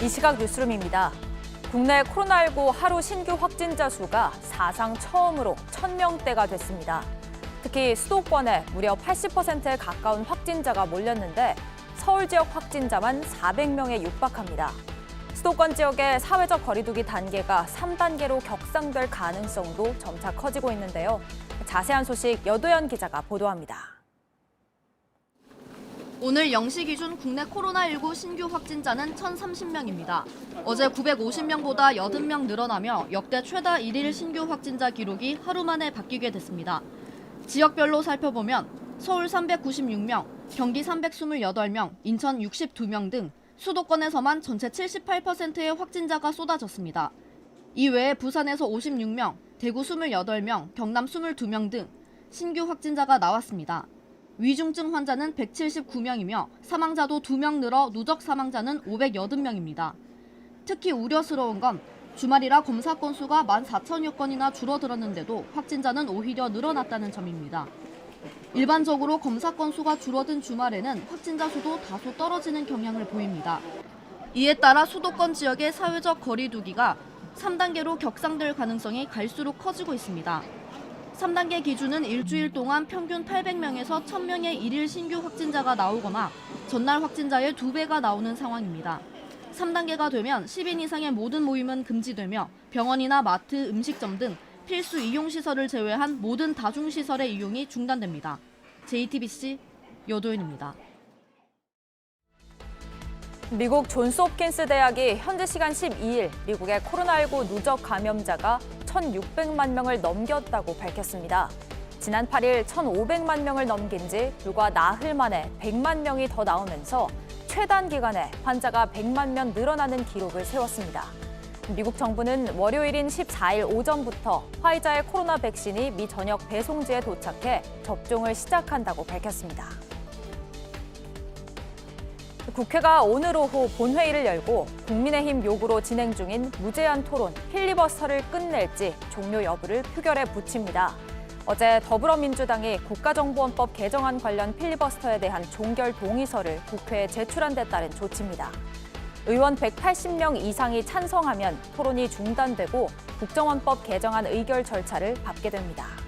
이 시각 뉴스룸입니다. 국내 코로나19 하루 신규 확진자 수가 사상 처음으로 1,000명대가 됐습니다. 특히 수도권에 무려 80%에 가까운 확진자가 몰렸는데 서울 지역 확진자만 400명에 육박합니다. 수도권 지역의 사회적 거리두기 단계가 3단계로 격상될 가능성도 점차 커지고 있는데요. 자세한 소식 여도연 기자가 보도합니다. 오늘 0시 기준 국내 코로나19 신규 확진자는 1,030명입니다. 어제 950명보다 80명 늘어나며 역대 최다 1일 신규 확진자 기록이 하루 만에 바뀌게 됐습니다. 지역별로 살펴보면 서울 396명, 경기 328명, 인천 62명 등 수도권에서만 전체 78%의 확진자가 쏟아졌습니다. 이외에 부산에서 56명, 대구 28명, 경남 22명 등 신규 확진자가 나왔습니다. 위중증 환자는 179명이며 사망자도 2명 늘어 누적 사망자는 580명입니다. 특히 우려스러운 건 주말이라 검사 건수가 14,000여 건이나 줄어들었는데도 확진자는 오히려 늘어났다는 점입니다. 일반적으로 검사 건수가 줄어든 주말에는 확진자 수도 다소 떨어지는 경향을 보입니다. 이에 따라 수도권 지역의 사회적 거리두기가 3단계로 격상될 가능성이 갈수록 커지고 있습니다. 3단계 기준은 일주일 동안 평균 800명에서 1,000명의 일일 신규 확진자가 나오거나 전날 확진자의 2배가 나오는 상황입니다. 3단계가 되면 10인 이상의 모든 모임은 금지되며 병원이나 마트, 음식점 등 필수 이용시설을 제외한 모든 다중시설의 이용이 중단됩니다. JTBC 여도연입니다. 미국 존스홉킨스 대학이 현지 시간 12일 미국의 코로나19 누적 감염자가 1,600만 명을 넘겼다고 밝혔습니다. 지난 8일 1,500만 명을 넘긴 지 불과 나흘 만에 100만 명이 더 나오면서 최단 기간에 환자가 100만 명 늘어나는 기록을 세웠습니다. 미국 정부는 월요일인 14일 오전부터 화이자의 코로나 백신이 미 전역 배송지에 도착해 접종을 시작한다고 밝혔습니다. 국회가 오늘 오후 본회의를 열고 국민의힘 요구로 진행 중인 무제한 토론 필리버스터를 끝낼지 종료 여부를 표결에 붙입니다. 어제 더불어민주당이 국가정보원법 개정안 관련 필리버스터에 대한 종결 동의서를 국회에 제출한 데 따른 조치입니다. 의원 180명 이상이 찬성하면 토론이 중단되고 국정원법 개정안 의결 절차를 밟게 됩니다.